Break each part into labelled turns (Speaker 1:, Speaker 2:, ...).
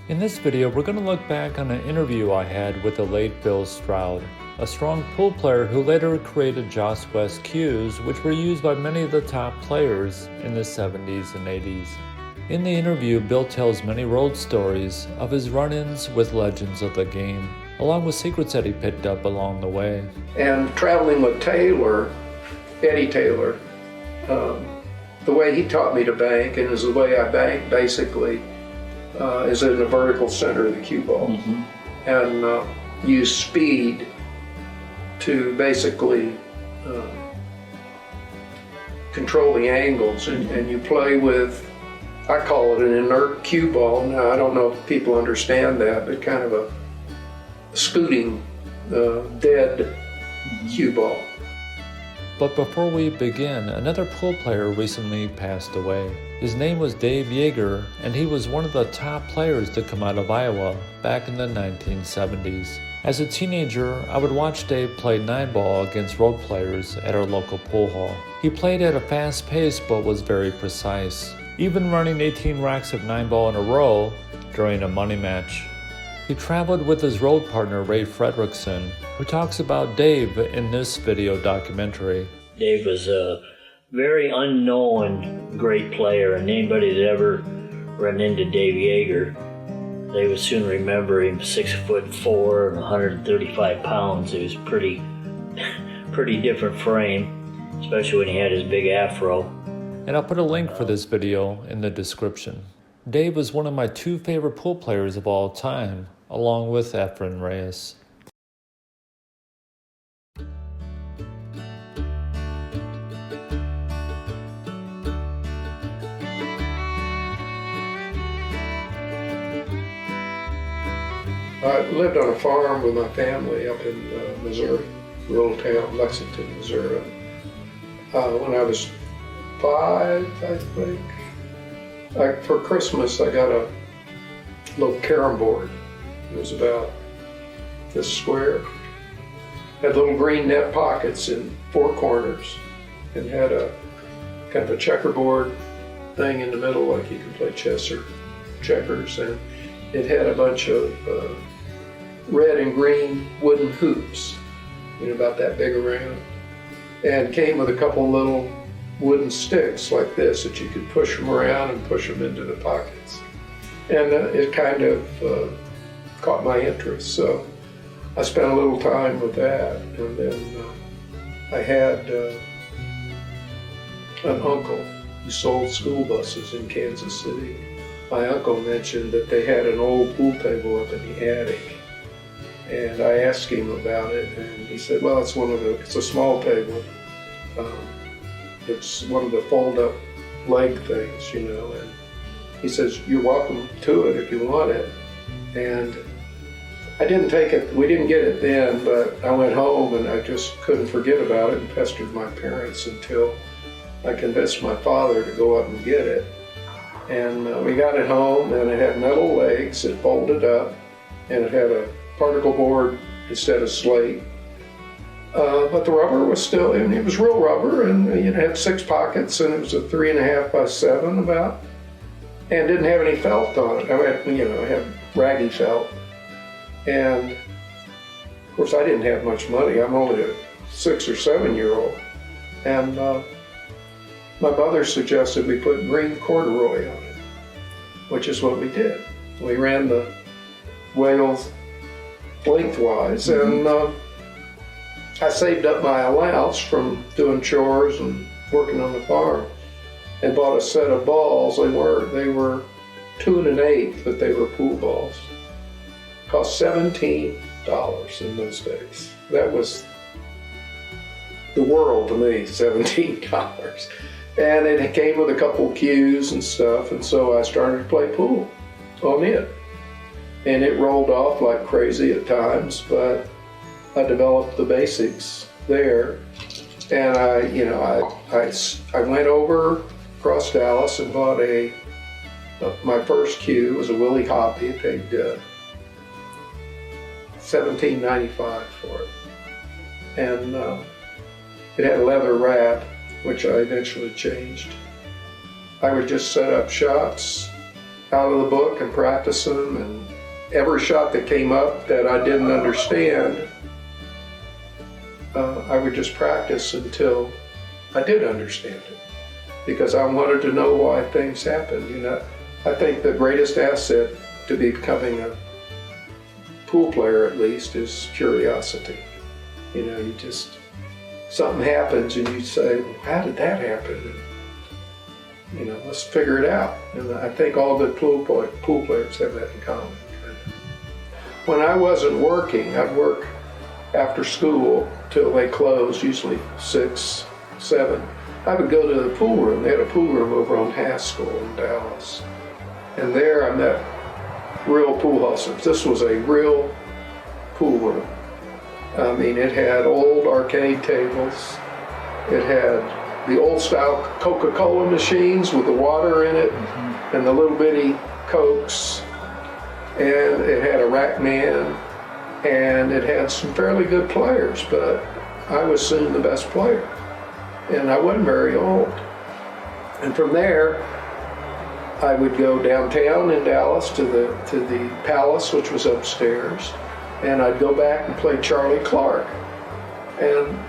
Speaker 1: In this video, we're going to look back on an interview I had with the late Bill Stroud, a strong pool player who later created Joss West cues, which were used by many of the top players in the 70s and 80s. In the interview, Bill tells many road stories of his run-ins with legends of the game, along with secrets that he picked up along the way.
Speaker 2: And traveling with Taylor, Eddie Taylor, the way he taught me to bank, and is the way I bank basically, is in the vertical center of the cue ball, and use speed to basically control the angles, and you play with, I call it an inert cue ball. Now I don't know if people understand that, but kind of a scooting, dead cue ball.
Speaker 1: But before we begin, another pool player recently passed away. His name was Dave Yeager, and he was one of the top players to come out of Iowa back in the 1970s. As a teenager, I would watch Dave play 9-ball against road players at our local pool hall. He played at a fast pace but was very precise, even running 18 racks of 9-ball in a row during a money match. He traveled with his road partner Ray Fredrickson, who talks about Dave in this video documentary.
Speaker 3: Dave was a very unknown great player, and anybody that ever ran into Dave Yeager, they would soon remember him 6'4" and 135 pounds. He was pretty different frame, especially when he had his big afro.
Speaker 1: And I'll put a link for this video in the description. Dave was one of my two favorite pool players of all time, along with Efren Reyes.
Speaker 2: I lived on a farm with my family up in Missouri, a little town, Lexington, Missouri. When I was 5, I think, for Christmas I got a little carom board. It was about this square. Had little green net pockets in 4 corners, and had a kind of a checkerboard thing in the middle, like you could play chess or checkers, and it had a bunch of red and green wooden hoops, about that big around, and came with a couple little wooden sticks like this that you could push them around and push them into the pockets. And it kind of caught my interest, so I spent a little time with that. And then I had an uncle who sold school buses in Kansas City. My uncle mentioned that they had an old pool table up in the attic, and I asked him about it, and he said, well, it's a small table. It's one of the fold-up leg things, and he says, you're welcome to it if you want it. And I didn't take it, we didn't get it then, but I went home and I just couldn't forget about it and pestered my parents until I convinced my father to go up and get it. And we got it home, and it had metal legs, it folded up, and it had a particle board instead of slate. But the rubber was still, it was real rubber, and it had 6 pockets, and it was a 3.5 by 7 about, and didn't have any felt on it. I had raggy felt. And of course I didn't have much money. I'm only a 6 or 7-year-old. And my mother suggested we put green corduroy on it, which is what we did. We ran the wales lengthwise, and I saved up my allowance from doing chores and working on the farm, and bought a set of balls. They were 2 1/8, but they were pool balls. Cost $17 in those days. That was the world to me, $17. And it came with a couple cues and stuff, and so I started to play pool on it. And it rolled off like crazy at times, but I developed the basics there. And I went over across Dallas and bought my first cue was a Willie Hoppy. I paid $17.95 for it. And it had a leather wrap, which I eventually changed. I would just set up shots. out of the book and practice them, and every shot that came up that I didn't understand, I would just practice until I did understand it, because I wanted to know why things happened. You know, I think the greatest asset to becoming a pool player, at least, is curiosity. You know, you just, something happens and you say, well, how did that happen? And, you know, let's figure it out. And I think all good pool players have that in common. When I wasn't working, I'd work after school till they closed, usually 6, 7. I would go to the pool room. They had a pool room over on Haskell in Dallas. And there I met real pool hustlers. This was a real pool room. I mean, it had old arcade tables. It had the old style Coca-Cola machines with the water in it, and the little bitty Cokes. And it had a rack man, and it had some fairly good players, but I was soon the best player. And I wasn't very old. And from there, I would go downtown in Dallas to the Palace, which was upstairs, and I'd go back and play Charlie Clark. And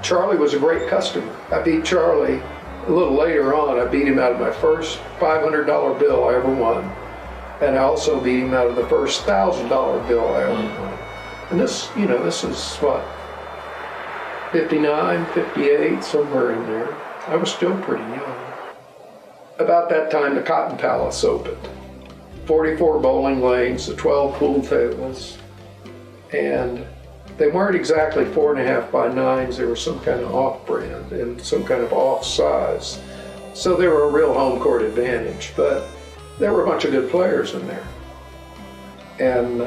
Speaker 2: Charlie was a great customer. I beat Charlie a little later on. I beat him out of my first $500 bill I ever won. And I also beat him out of the first $1,000 bill I ever won. And this, you know, this is what, 59, 58, somewhere in there. I was still pretty young. About that time, the Cotton Palace opened. 44 bowling lanes, the 12 pool tables, and they weren't exactly 4.5 by 9s. They were some kind of off-brand and some kind of off-size. So they were a real home court advantage, but there were a bunch of good players in there. And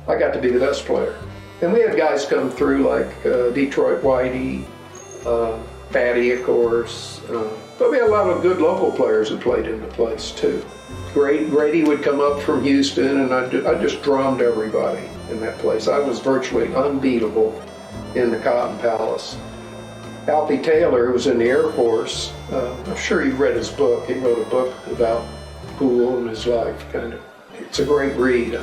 Speaker 2: I got to be the best player. And we had guys come through like Detroit Whitey, Fatty, of course. But we had a lot of good local players that played in the place too. Grady would come up from Houston, and I just drummed everybody in that place. I was virtually unbeatable in the Cotton Palace. Alfie Taylor, who was in the Air Force, I'm sure you read his book. He wrote a book about pool and his life, kind of. It's a great read.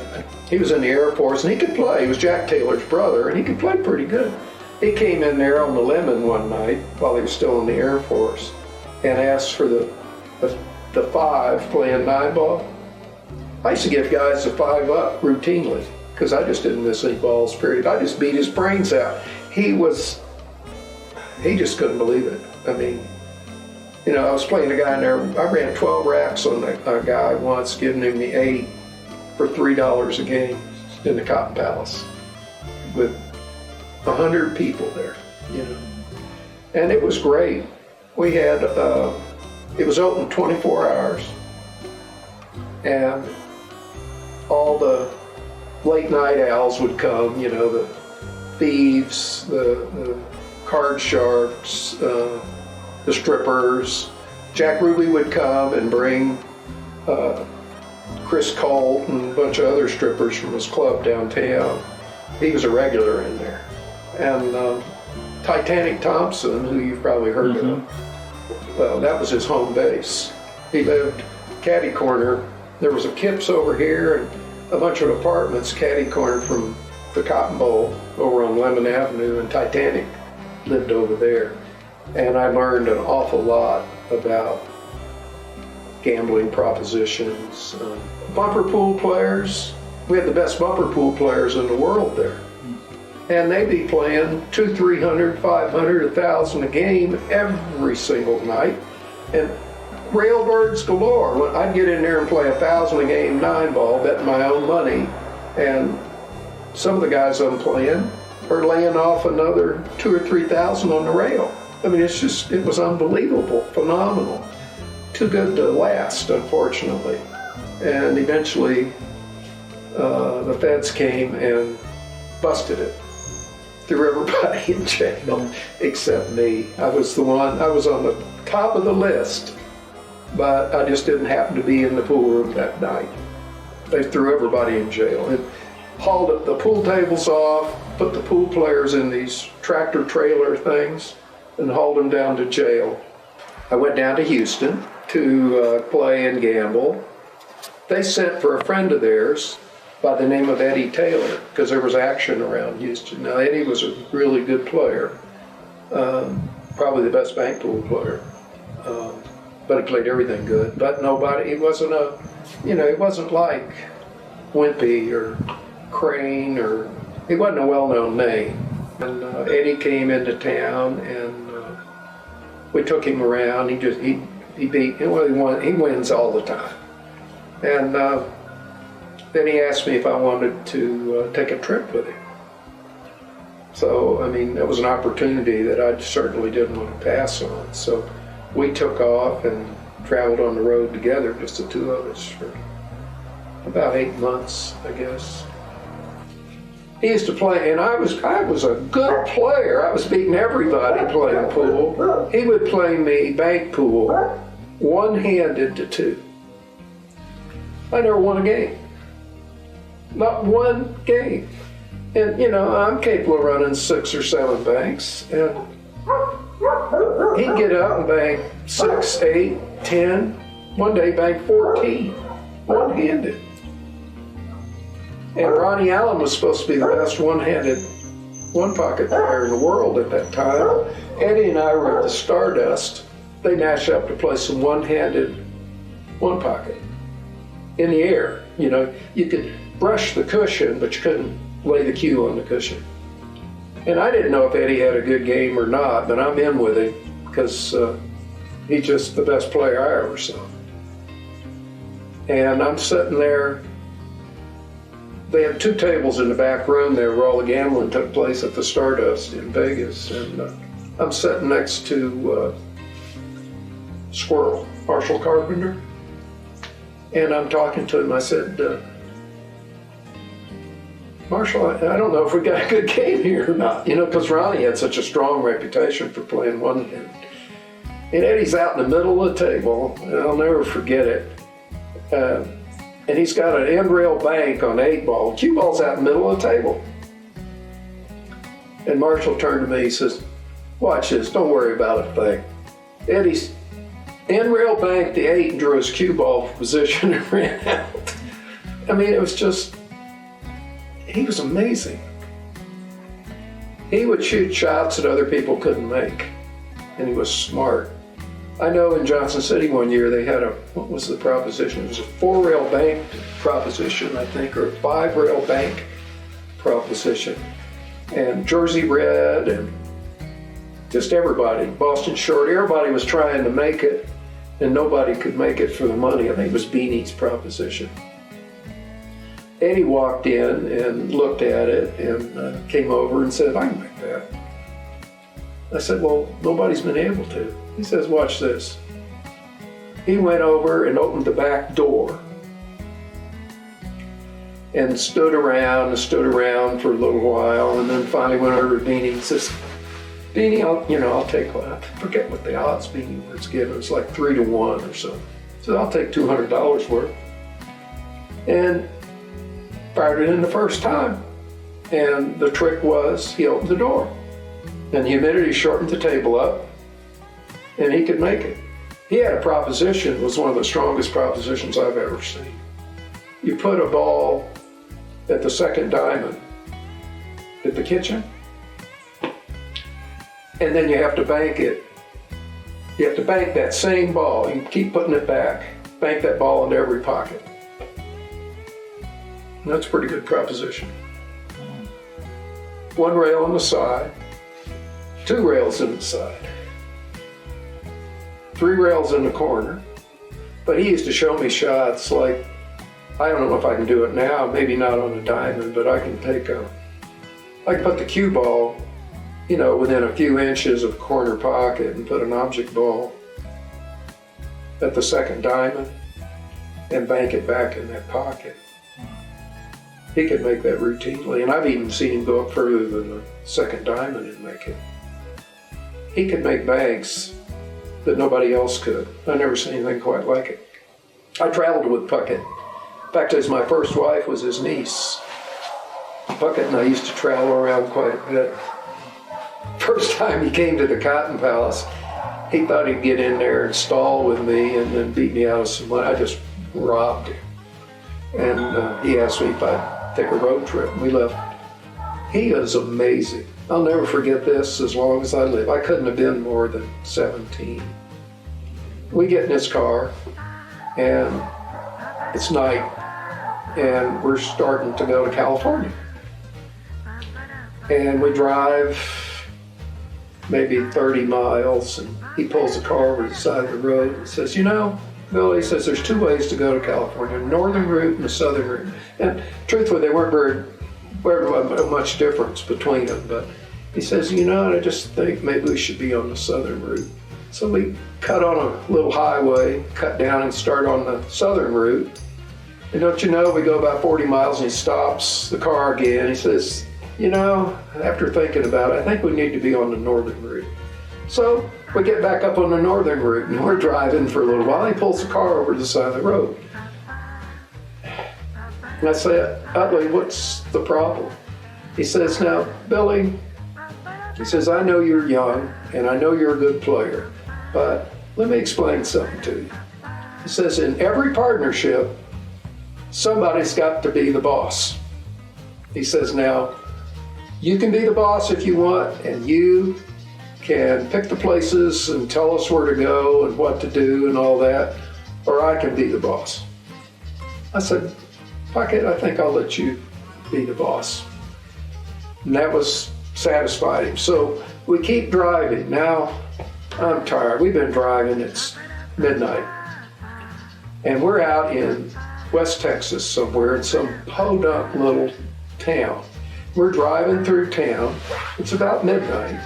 Speaker 2: He was in the Air Force, and he could play. He was Jack Taylor's brother, and he could play pretty good. He came in there on the lemon one night while he was still in the Air Force and asked for the 5 playing 9-ball. I used to give guys the 5 up routinely because I just didn't miss any balls, period. I just beat his brains out. He just couldn't believe it. I mean, you know, I was playing a guy in there. I ran 12 racks on a guy once, giving him the 8 for $3 a game in the Cotton Palace with 100 people there, you know. And it was great. We had, it was open 24 hours, and all the late night owls would come, you know, the thieves, the card sharks, the strippers. Jack Ruby would come and bring Chris Colt and a bunch of other strippers from his club downtown. He was a regular in there. And Titanic Thompson, who you've probably heard of, well, that was his home base. He lived catty corner. There was a Kips over here and a bunch of apartments catty corner from the Cotton Bowl over on Lemon Avenue, and Titanic lived over there. And I learned an awful lot about gambling propositions. Bumper pool players, we had the best bumper pool players in the world there. And they'd be playing $200, $300, $500, $1,000 a game every single night. And railbirds galore. When I'd get in there and play $1,000 a game 9-ball, betting my own money, and some of the guys I'm playing are laying off another $2,000 or $3,000 on the rail. I mean, it was unbelievable, phenomenal. Too good to last, unfortunately. And eventually, the feds came and busted it. Threw everybody in jail except me. I was on the top of the list, but I just didn't happen to be in the pool room that night. They threw everybody in jail and hauled the pool tables off, put the pool players in these tractor trailer things, and hauled them down to jail. I went down to Houston to play and gamble, they sent for a friend of theirs by the name of Eddie Taylor, because there was action around Houston. Now, Eddie was a really good player, probably the best bank pool player, but he played everything good. But he wasn't he wasn't like Wimpy or Crane, or he wasn't a well-known name. And Eddie came into town, and we took him around. He wins all the time. And then he asked me if I wanted to take a trip with him. So, I mean, that was an opportunity that I certainly didn't want to pass on. So we took off and traveled on the road together, just the two of us, for about 8 months, I guess. He used to play, and I was a good player. I was beating everybody playing pool. He would play me bank pool one-handed to 2. I never won a game. Not one game. And, I'm capable of running 6 or 7 banks. And he'd get up and bank 6, 8, 10. One day, bank 14, one-handed. And Ronnie Allen was supposed to be the best one-handed, one-pocket player in the world at that time. Eddie and I were at the Stardust. They matched up to play some one-handed, one-pocket in the air. You could brush the cushion, but you couldn't lay the cue on the cushion. And I didn't know if Eddie had a good game or not, but I'm in with him because he's just the best player I ever saw. And I'm sitting there. They had 2 tables in the back room there where all the gambling took place at the Stardust in Vegas. And I'm sitting next to Squirrel, Marshall Carpenter. And I'm talking to him. I said, Marshall, I don't know if we got a good game here or not, because Ronnie had such a strong reputation for playing one-handed. And Eddie's out in the middle of the table, and I'll never forget it. And he's got an end rail bank on 8-ball. Cue ball's out in the middle of the table. And Marshall turned to me, he says, watch this, don't worry about a thing. Eddie's end rail banked the 8 and drew his cue ball position and ran out. I mean, it was just, he was amazing. He would shoot shots that other people couldn't make, and he was smart. I know in Johnson City one year they had what was the proposition? It was a 4-rail bank proposition, I think, or a 5-rail bank proposition. And Jersey Red and just everybody, Boston Short, everybody was trying to make it, and nobody could make it for the money. I think it was Beanie's proposition. Eddie walked in and looked at it and came over and said, I can make that. I said, well, nobody's been able to. He says, watch this. He went over and opened the back door and stood around for a little while, and then finally went over to Beanie and says, Beanie, I'll take one. I forget what the odds Beanie was given. It was like 3 to 1 or so. So I'll take $200 worth. And fired it in the first time. And the trick was he opened the door. And the humidity shortened the table up, and he could make it. He had a proposition, it was one of the strongest propositions I've ever seen. You put a ball at the second diamond at the kitchen, and then you have to bank it. You have to bank that same ball. You keep putting it back. Bank that ball into every pocket. And that's a pretty good proposition. 1 rail on the side, 2 rails in the side, 3 rails in the corner. But he used to show me shots like, I don't know if I can do it now, maybe not on a diamond, but I can put the cue ball, within a few inches of the corner pocket and put an object ball at the second diamond and bank it back in that pocket. He could make that routinely, and I've even seen him go up further than the second diamond and make it. He could make banks that nobody else could. I've never seen anything quite like it. I traveled with Puckett. In fact, as my first wife was his niece. Puckett and I used to travel around quite a bit. First time he came to the Cotton Palace, he thought he'd get in there and stall with me and then beat me out of some money. I just robbed him. and he asked me if I'd take a road trip. We left. He is amazing. I'll never forget this as long as I live. I couldn't have been more than 17. We get in his car, and it's night, and we're starting to go to California. And we drive maybe 30 miles, and he pulls the car over the side of the road and says, you know, Bill, he says, there's two ways to go to California, a northern route and a southern route. And truthfully, they weren't very much difference between them, but he says, you know, I just think maybe we should be on the southern route. So we cut on a little highway, cut down and start on the southern route. And don't you know, we go about 40 miles and he stops the car again. He says, you know, after thinking about it, I think we need to be on the northern route. So we get back up on the northern route and we're driving for a little while. He pulls the car over to the side of the road. And I say, Utley, what's the problem? He says, now, Billy, he says, I know you're young and I know you're a good player, but let me explain something to you. He says, in every partnership, somebody's got to be the boss. He says, now, you can be the boss if you want, and you can pick the places and tell us where to go and what to do and all that, or I can be the boss. I said, Puckett, I think I'll let you be the boss. And that was satisfied him. So we keep driving. Now, I'm tired. We've been driving. It's midnight. And we're out in West Texas somewhere in some podunk little town. We're driving through town. It's about midnight.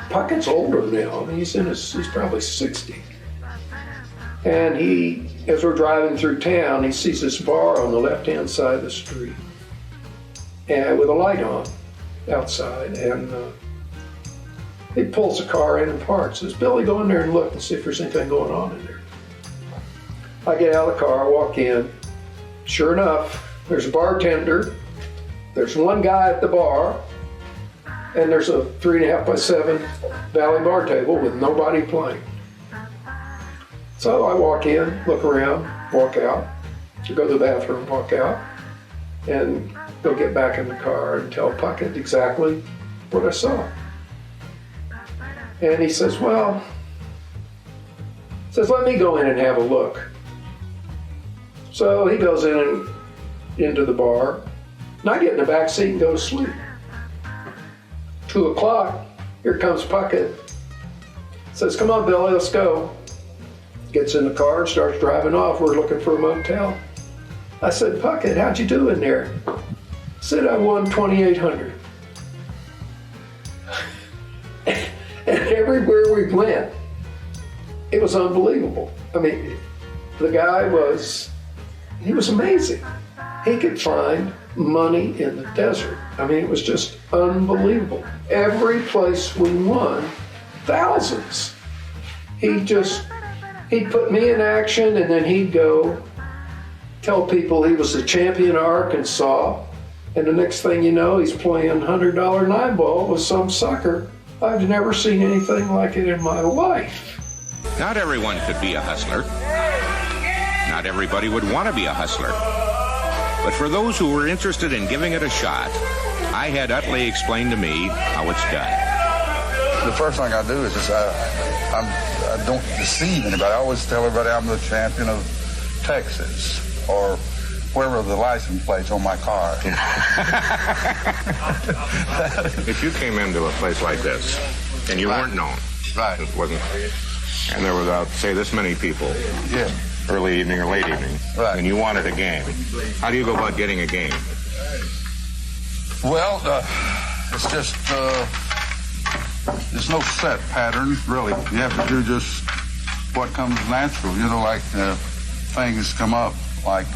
Speaker 2: Puckett's older now. I mean, he's probably 60. And as we're driving through town, he sees this bar on the left-hand side of the street, and with a light on outside. And he pulls the car in and parks. Says, Billy, go in there and look and see if there's anything going on in there. I get out of the car, walk in. Sure enough, there's a bartender. There's one guy at the bar, and there's a 3.5 by 7 Valley bar table with nobody playing. So I walk in, look around, walk out, go to the bathroom, walk out, and go get back in the car and tell Puckett exactly what I saw. And he says, let me go in and have a look. So he goes into the bar, and I get in the back seat and go to sleep. 2 o'clock, here comes Puckett. Says, come on, Billy, let's go. Gets in the car and starts driving off. We're looking for a motel. I said, Puckett, how'd you do in there? He said, I won $2,800. And everywhere we went, it was unbelievable. I mean, the guy was amazing. He could find money in the desert. I mean, it was just unbelievable. Every place we won, thousands. He'd put me in action, and then he'd go tell people he was the champion of Arkansas, and the next thing you know, he's playing $100 9 ball with some sucker. I've never seen anything like it in my life.
Speaker 4: Not everyone could be a hustler. Not everybody would want to be a hustler. But for those who were interested in giving it a shot, I had Utley explain to me how it's done.
Speaker 5: The first thing I do is just I don't deceive anybody. I always tell everybody I'm the champion of Texas or wherever the license plate's on my car.
Speaker 4: If you came into a place like this and you weren't known,
Speaker 5: right?
Speaker 4: It wasn't, and there was, say, this many people,
Speaker 5: yeah,
Speaker 4: early evening or late evening,
Speaker 5: right,
Speaker 4: and you wanted a game, how do you go about getting a game?
Speaker 5: Well, it's just there's no set pattern, really. You have to do just what comes natural. You know, like things come up, like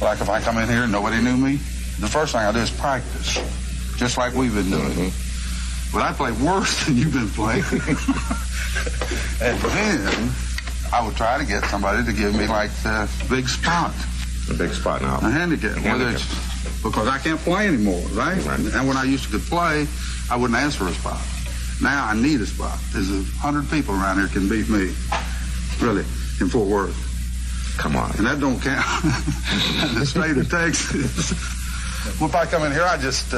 Speaker 5: if I come in here and nobody knew me, the first thing I do is practice, just like we've been doing. Mm-hmm. But I play worse than you've been playing. And then I would try to get somebody to give me like the big spot.
Speaker 4: The big spot now.
Speaker 5: A handicap. Whether it's because I can't play anymore, right? And when I used to play, I wouldn't ask for a spot. Now I need a spot. There's 100 people around here can beat me, really, in Fort Worth.
Speaker 4: Come on.
Speaker 5: And that don't count in the state of Texas. Well, if I come in here, I just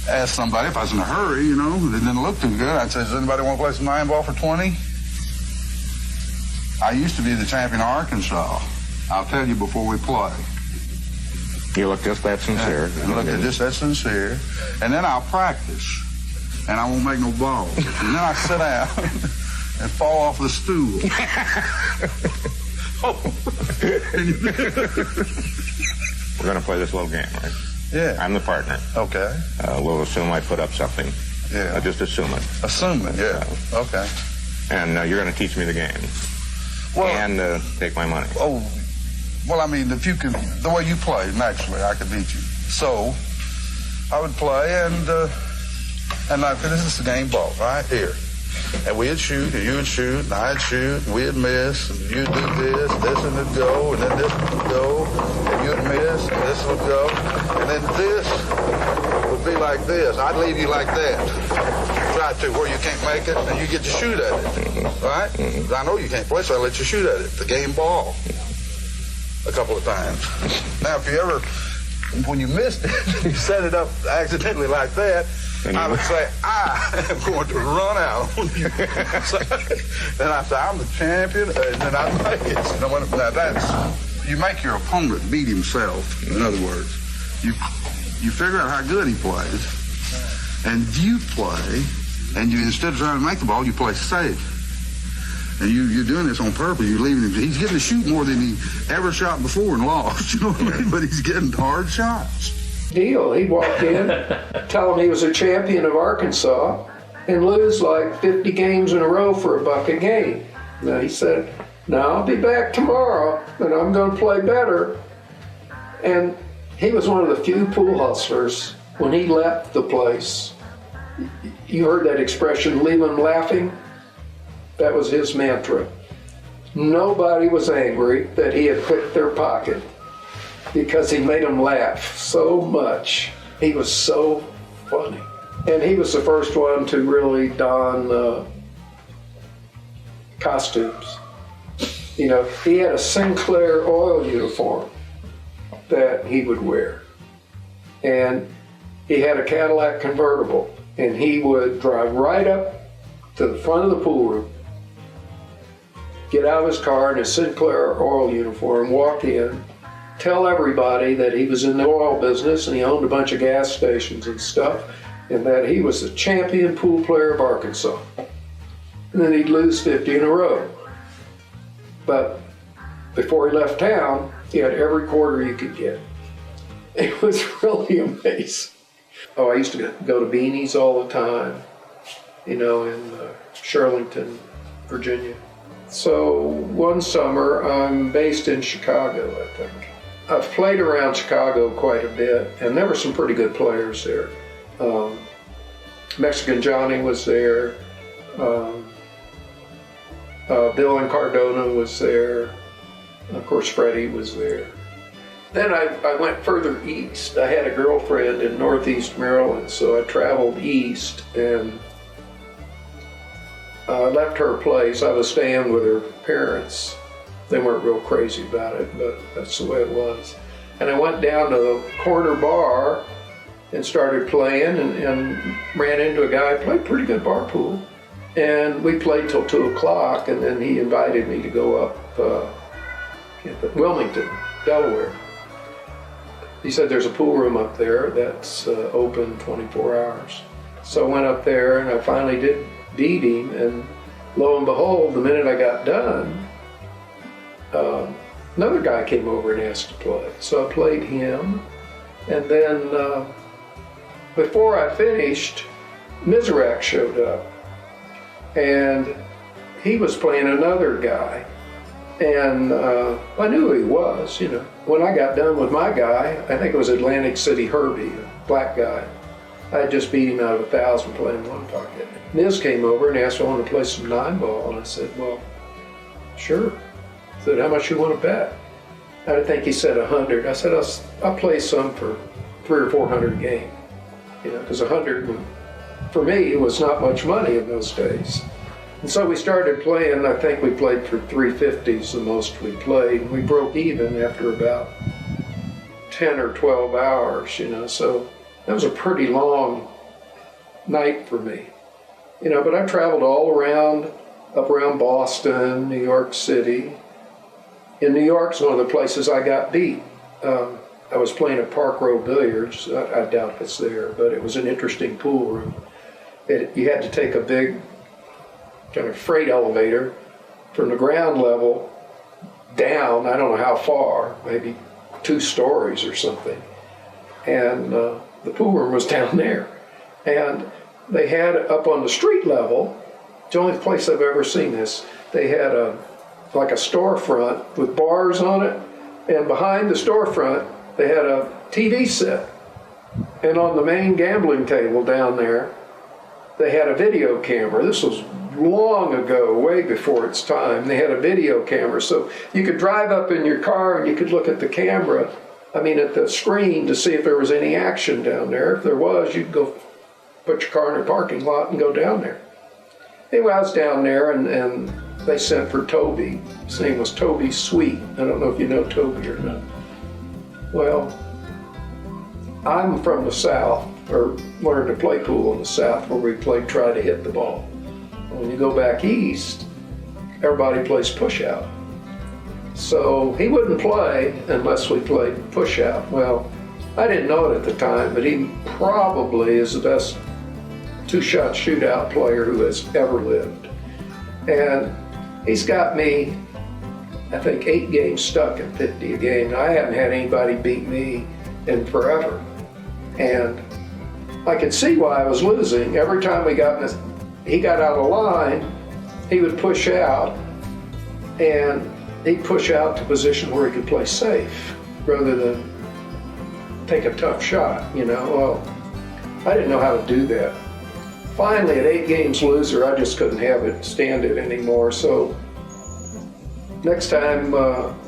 Speaker 5: ask somebody if I was in a hurry, you know, it didn't look too good. I'd say, does anybody want to play some 9-ball for 20? I used to be the champion of Arkansas. I'll tell you before we play.
Speaker 4: You look just that sincere.
Speaker 5: I look just that sincere. And then I'll practice. And I won't make no balls. And then I sit down and fall off the stool.
Speaker 4: We're going to play this little game, right?
Speaker 5: Yeah.
Speaker 4: I'm the partner.
Speaker 5: Okay.
Speaker 4: We'll assume I put up something.
Speaker 5: Yeah.
Speaker 4: Just assume it.
Speaker 5: Assume it, yeah. Okay.
Speaker 4: And you're going to teach me the game.
Speaker 5: Well,
Speaker 4: and take my money.
Speaker 5: Oh, well, I mean, if you can, the way you play, naturally, I could beat you. So, I would play, and this is the game ball, right here. And we'd shoot, and you would shoot, and I'd shoot, and we'd miss, and you'd do this would go, and then this would go, and you'd miss, and this would go, and then this would be like this. I'd leave you like that. Try to, where you can't make it, and you get to shoot at it, right? I know you can't play, so I let you shoot at it, the game ball, a couple of times. Now, if you ever, when you missed it, you set it up accidentally like that, I would say, I am going to run out on you. So, then I say, I'm the champion, and then I make it. Now that's, you make your opponent beat himself, in other words. You figure out how good he plays, and you play, and you, instead of trying to make the ball, you play safe. And you're doing this on purpose. You're leaving him. He's getting to shoot more than he ever shot before and lost. You know what I mean? But he's getting hard shots.
Speaker 2: Deal. He walked in, tell him he was a champion of Arkansas, and lose like 50 games in a row for $1 a game. Now he said, "Now I'll be back tomorrow, and I'm going to play better." And he was one of the few pool hustlers. When he left the place, you heard that expression, "leave them laughing." That was his mantra. Nobody was angry that he had picked their pocket because he made them laugh so much. He was so funny. And he was the first one to really don costumes. You know, he had a Sinclair oil uniform that he would wear. And he had a Cadillac convertible. And he would drive right up to the front of the pool room, get out of his car in his Sinclair oil uniform, walk in, tell everybody that he was in the oil business and he owned a bunch of gas stations and stuff, and that he was the champion pool player of Arkansas. And then he'd lose 50 in a row. But before he left town, he had every quarter you could get. It was really amazing. Oh, I used to go to Beanie's all the time, you know, in Shirlington, Virginia. So one summer, I'm based in Chicago, I think. I've played around Chicago quite a bit, and there were some pretty good players there. Mexican Johnny was there. Bill and Cardona was there. Of course, Freddie was there. Then I went further east. I had a girlfriend in Northeast Maryland, so I traveled east and left her place. I was staying with her parents. They weren't real crazy about it, but that's the way it was. And I went down to the corner bar and started playing and ran into a guy who played pretty good bar pool. And we played till 2 o'clock, and then he invited me to go up Wilmington, Delaware. He said there's a pool room up there that's open 24 hours. So I went up there and I finally did beat him, and lo and behold, the minute I got done, another guy came over and asked to play. So I played him, and then before I finished, Mizrak showed up, and he was playing another guy, and I knew who he was, you know. When I got done with my guy, I think it was Atlantic City Herbie, a black guy, I had just beat him out of 1,000 playing one pocket. Miz came over and asked if I wanted to play some 9-ball, and I said, well, sure. I said, how much you want to bet? I think he said 100. I said, I'll play some for 300 or 400 a game. You know, because 100, for me, it was not much money in those days. And so we started playing. I think we played for 350s, the most we played. We broke even after about 10 or 12 hours, you know, so that was a pretty long night for me. You know, but I traveled all around, up around Boston, New York City. In New York's one of the places I got beat. I was playing at Park Row Billiards. I doubt if it's there, but it was an interesting pool room. You had to take a big kind of freight elevator from the ground level down, I don't know how far, maybe 2 stories or something. And the pool room was down there. And they had up on the street level, it's the only place I've ever seen this, they had like a storefront with bars on it, and behind the storefront they had a TV set. And on the main gambling table down there, they had a video camera. This was long ago, way before its time. They had a video camera, so you could drive up in your car and you could look at the camera, at the screen, to see if there was any action down there. If there was, you'd go put your car in a parking lot and go down there. Anyway, I was down there, and they sent for Toby. His name was Toby Sweet. I don't know if you know Toby or not. Well, I'm from the South, or learned to play pool in the South, where we try to hit the ball. When you go back east, everybody plays push-out. So he wouldn't play unless we played push-out. Well, I didn't know it at the time, but he probably is the best 2-shot shootout player who has ever lived. And he's got me, I think, 8 games stuck at 50 a game. I haven't had anybody beat me in forever. And I could see why I was losing. Every time he got out of line, he would push out, and he'd push out to a position where he could play safe rather than take a tough shot, you know. Well, I didn't know how to do that. Finally, at 8 games loser, I just couldn't stand it anymore. So next time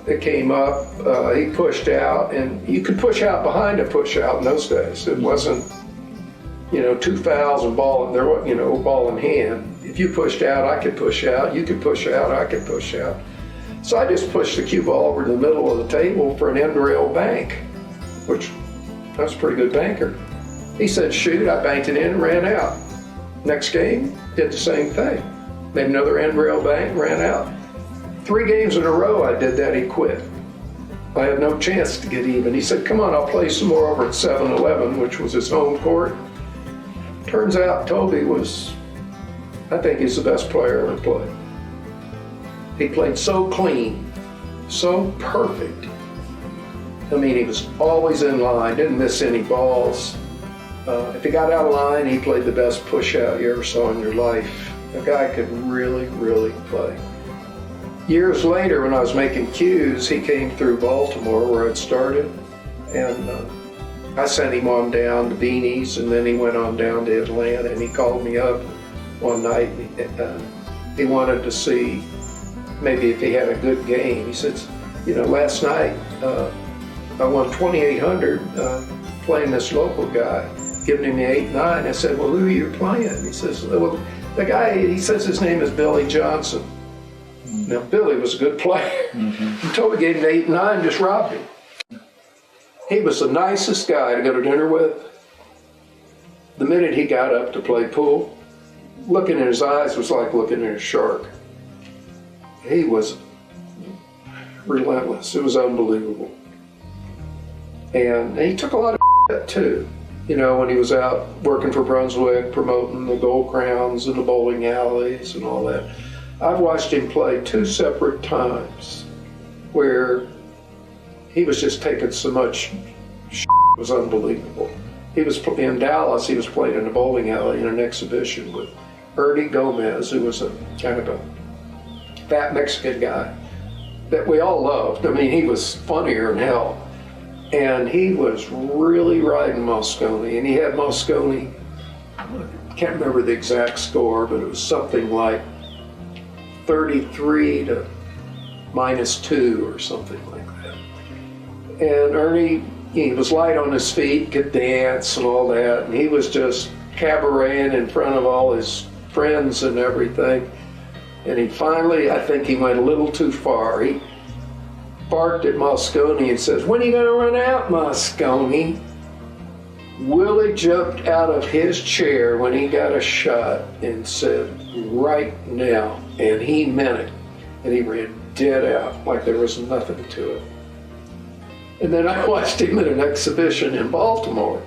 Speaker 2: it came up, he pushed out, and you could push out behind a push out in those days. It wasn't, 2 fouls and ball in hand. If you pushed out, I could push out. You could push out, I could push out. So I just pushed the cue ball over to the middle of the table for an end rail bank, which I was a pretty good banker. He said, shoot, I banked it in and ran out. Next game, did the same thing. Made another end rail bank, ran out. 3 games in a row I did that, he quit. I had no chance to get even. He said, come on, I'll play some more over at 7-Eleven, which was his home court. Turns out Toby I think he's the best player I ever played. He played so clean, so perfect. He was always in line, didn't miss any balls. If he got out of line, he played the best push out you ever saw in your life. The guy could really, really play. Years later, when I was making cues, he came through Baltimore, where I'd started, and I sent him on down to Beanie's, and then he went on down to Atlanta, and he called me up one night. He wanted to see maybe if he had a good game. He said, last night I won 2,800 playing this local guy, giving him the 8-9. I said, well, who are you playing? He says, well, the guy, he says his name is Billy Johnson. Now, Billy was a good player. He told me, gave him the 8-9, just robbed him. He was the nicest guy to go to dinner with. The minute he got up to play pool, looking in his eyes was like looking at a shark. He was relentless. It was unbelievable. And he took a lot of shit too. When he was out working for Brunswick, promoting the Gold Crowns and the bowling alleys and all that. I've watched him play 2 separate times where he was just taking so much shit. It was unbelievable. He was in Dallas, he was playing in a bowling alley in an exhibition with Ernie Gomez, who was a kind of a fat Mexican guy that we all loved. He was funnier than hell. And he was really riding Mosconi, and he had Mosconi, I can't remember the exact score, but it was something like 33 to -2 or something like that. And Ernie, he was light on his feet, could dance and all that, and he was just cabareting in front of all his friends and everything. And he finally, I think he went a little too far. He barked at Moscone and says, "When are you going to run out, Moscone?" Willie jumped out of his chair when he got a shot and said, "Right now." And he meant it. And he ran dead out like there was nothing to it. And then I watched him at an exhibition in Baltimore.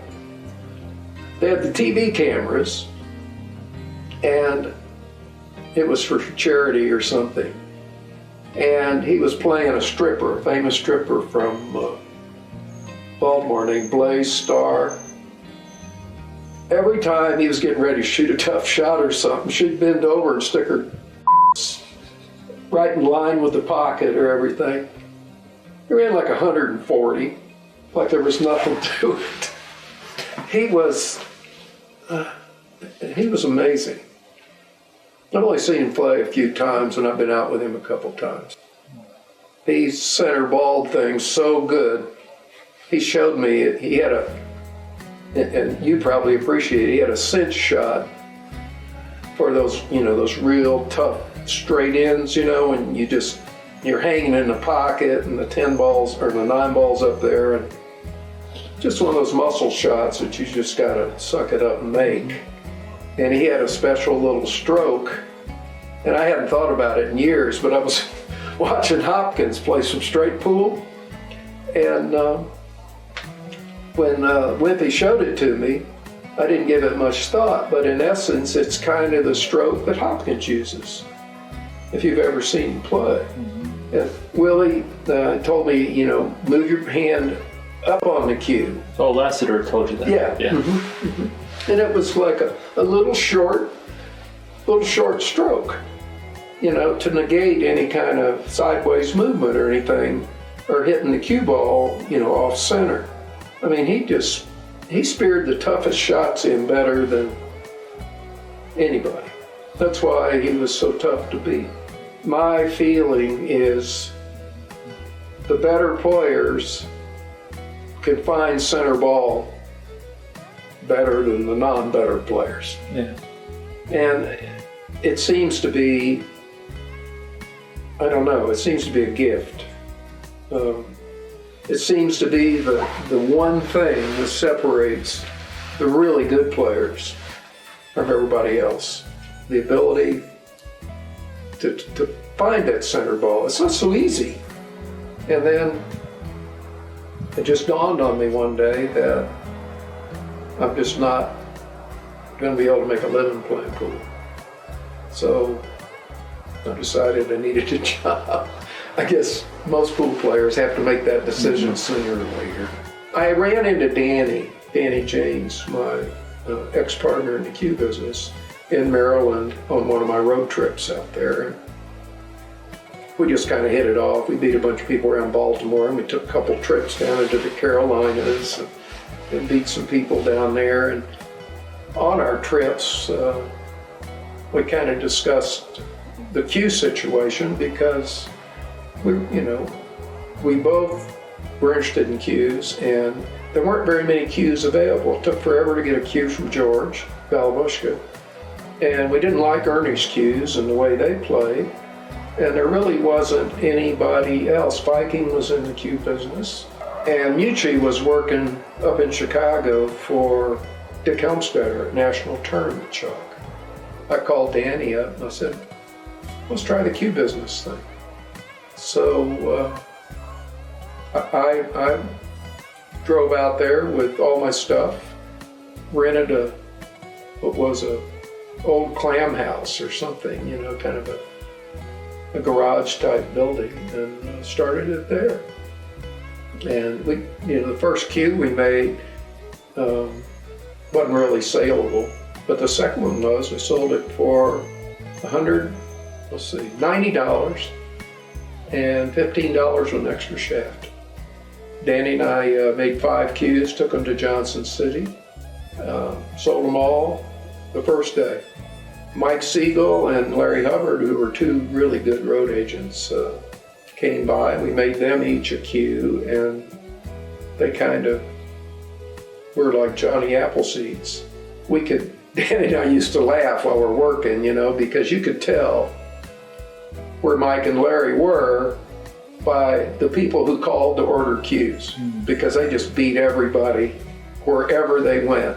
Speaker 2: They had the TV cameras, and it was for charity or something. And he was playing a stripper, a famous stripper from Baltimore named Blaze Starr. Every time he was getting ready to shoot a tough shot or something, she'd bend over and stick her right in line with the pocket or everything. He ran like 140, like there was nothing to it. He was amazing. I've only seen him play a few times, and I've been out with him a couple times. He center balled things so good. He showed me he had and you probably appreciate it, he had a cinch shot for those, those real tough straight ends, when you're hanging in the pocket and the 10 balls or the 9 balls up there, and just one of those muscle shots that you just gotta suck it up and make. And he had a special little stroke, and I hadn't thought about it in years, but I was watching Hopkins play some straight pool, and when Wimpy showed it to me, I didn't give it much thought, but in essence, it's kind of the stroke that Hopkins uses, if you've ever seen him play. Mm-hmm. And Willie told me, move your hand up on the cue.
Speaker 6: Oh, Lassiter told you that.
Speaker 2: Yeah. Mm-hmm. Mm-hmm. And it was like a little short stroke, to negate any kind of sideways movement or anything, or hitting the cue ball, off center. I mean, he speared the toughest shots in better than anybody. That's why he was so tough to beat. My feeling is the better players can find center ball better than the non-better players.
Speaker 6: Yeah.
Speaker 2: And it seems to be, it seems to be a gift. It seems to be the one thing that separates the really good players from everybody else. The ability to find that center ball. It's not so easy. And then it just dawned on me one day that I'm just not going to be able to make a living playing pool. So I decided I needed a job. I guess most pool players have to make that decision sooner or later. I ran into Danny James, my ex-partner in the cue business, in Maryland on one of my road trips out there. And we just kind of hit it off. We beat a bunch of people around Baltimore, and we took a couple trips down into the Carolinas and beat some people down there. And on our trips, we kind of discussed the cue situation because we both were interested in cues, and there weren't very many cues available. It took forever to get a cue from George Balabushka, and we didn't like Ernie's cues and the way they played, and there really wasn't anybody else. Viking was in the cue business, and Mucci was working up in Chicago for Dick Helmstetter at National Tournament Chalk. I called Danny up and I said, let's try the cue business thing. So I drove out there with all my stuff, rented what was a old clam house or something, kind of a garage type building, and started it there. And we, the first cue we made wasn't really saleable, but the second one was. We sold it for $90 and $15 an extra shaft. Danny and I made 5 cues, took them to Johnson City, sold them all the first day. Mike Siegel and Larry Hubbard, who were 2 really good road agents, came by. We made them each a cue, and they kind of were like Johnny Appleseeds. Danny and I used to laugh while we're working, because you could tell where Mike and Larry were by the people who called to order cues, because they just beat everybody wherever they went.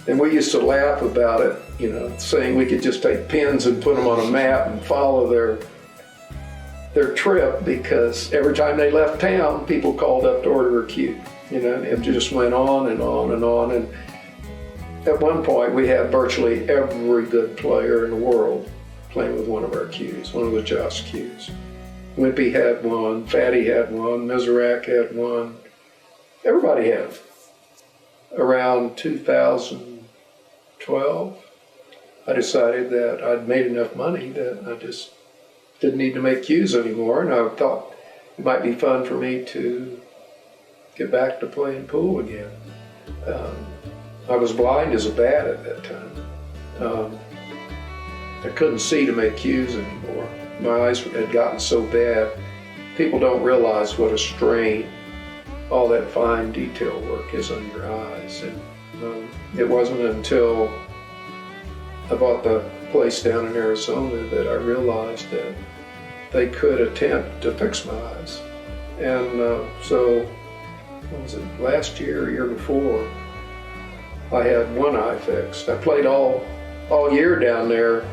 Speaker 2: And we used to laugh about it, you know, saying we could just take pins and put them on a map and follow their trip, because every time they left town, people called up to order a cue. You know, it just went on and on and on. And at one point, we had virtually every good player in the world playing with one of our cues, one of the Joss cues. Wimpy had one, Fatty had one, Mizrak had one. Everybody had them. Around 2012, I decided that I'd made enough money that I just didn't need to make cues anymore, and I thought it might be fun for me to get back to playing pool again. I was blind as a bat at that time. I couldn't see to make cues anymore. My eyes had gotten so bad. People don't realize what a strain all that fine detail work is on your eyes. And it wasn't until I bought the place down in Arizona that I realized that they could attempt to fix my eyes. And so, what was it, last year or year before, I had one eye fixed. I played all year down there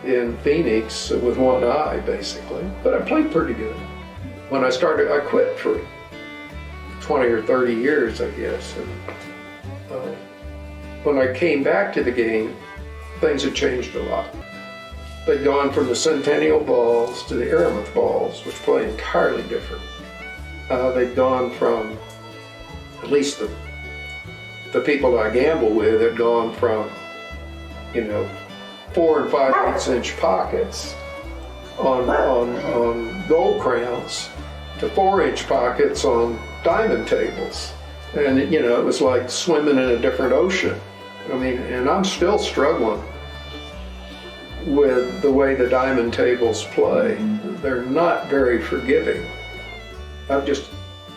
Speaker 2: in Phoenix with one eye, basically, but I played pretty good. When I started, I quit for 20 or 30 years, I guess. And when I came back to the game, things had changed a lot. They'd gone from the Centennial balls to the Aramith balls, which play entirely different. They'd gone from, at least the people I gamble with, had gone from, 4 and 5/8 inch pockets on gold crowns to 4-inch pockets on diamond tables. And it was like swimming in a different ocean. I mean, and I'm still struggling with the way the diamond tables play. They're not very forgiving. I've just,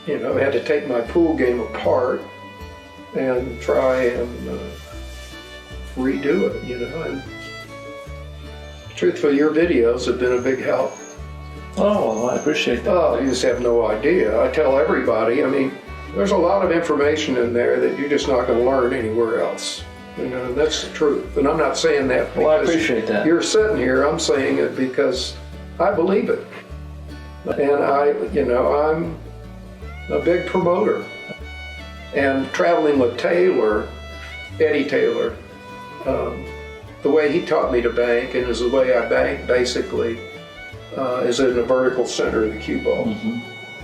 Speaker 2: had to take my pool game apart and try and redo it, and truthfully, your videos have been a big help.
Speaker 1: Oh, well, I appreciate that.
Speaker 2: Oh, you just have no idea. I tell everybody, there's a lot of information in there that you're just not going to learn anywhere else. That's the truth. And I'm not saying that because
Speaker 1: well, I appreciate that.
Speaker 2: You're sitting here. I'm saying it because I believe it. And I'm a big promoter. And traveling with Taylor, Eddie Taylor, the way he taught me to bank, and is the way I bank basically, is in the vertical center of the cue ball.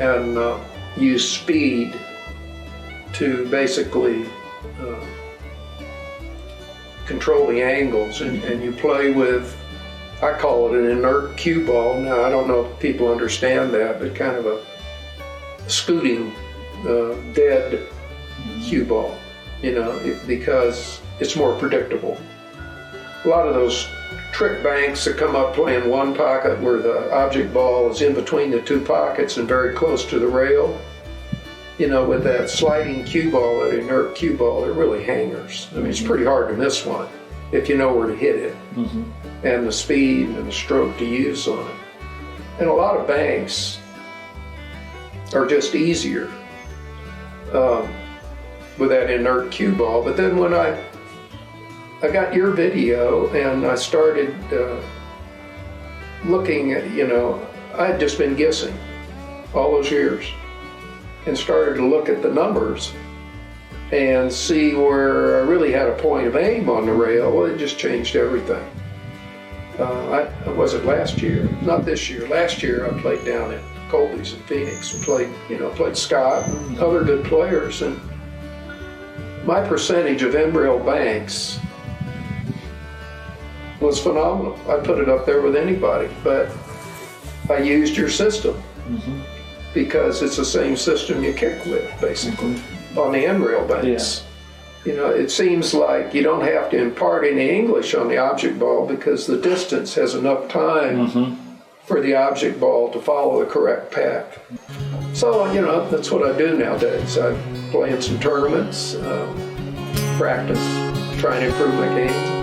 Speaker 2: And use speed to basically control the angles, and you play with, I call it an inert cue ball. Now, I don't know if people understand that, but kind of a scooting, dead cue ball, because it's more predictable. A lot of those trick banks that come up playing one pocket where the object ball is in between the two pockets and very close to the rail, with that sliding cue ball, that inert cue ball, they're really hangers. It's pretty hard to miss one if you know where to hit it, and the speed and the stroke to use on it. And a lot of banks are just easier with that inert cue ball. But then when I got your video and I started looking at, I had just been guessing all those years, and started to look at the numbers and see where I really had a point of aim on the rail. Well, it just changed everything. Was it last year? Not this year. Last year I played down at Colby's in Phoenix and played Scott and other good players, and my percentage of embryo banks was phenomenal. I put it up there with anybody, but I used your system because it's the same system you kick with, basically, on the end rail banks. Yeah. It seems like you don't have to impart any English on the object ball because the distance has enough time for the object ball to follow the correct path. So, that's what I do nowadays. I play in some tournaments, practice, try and improve my game.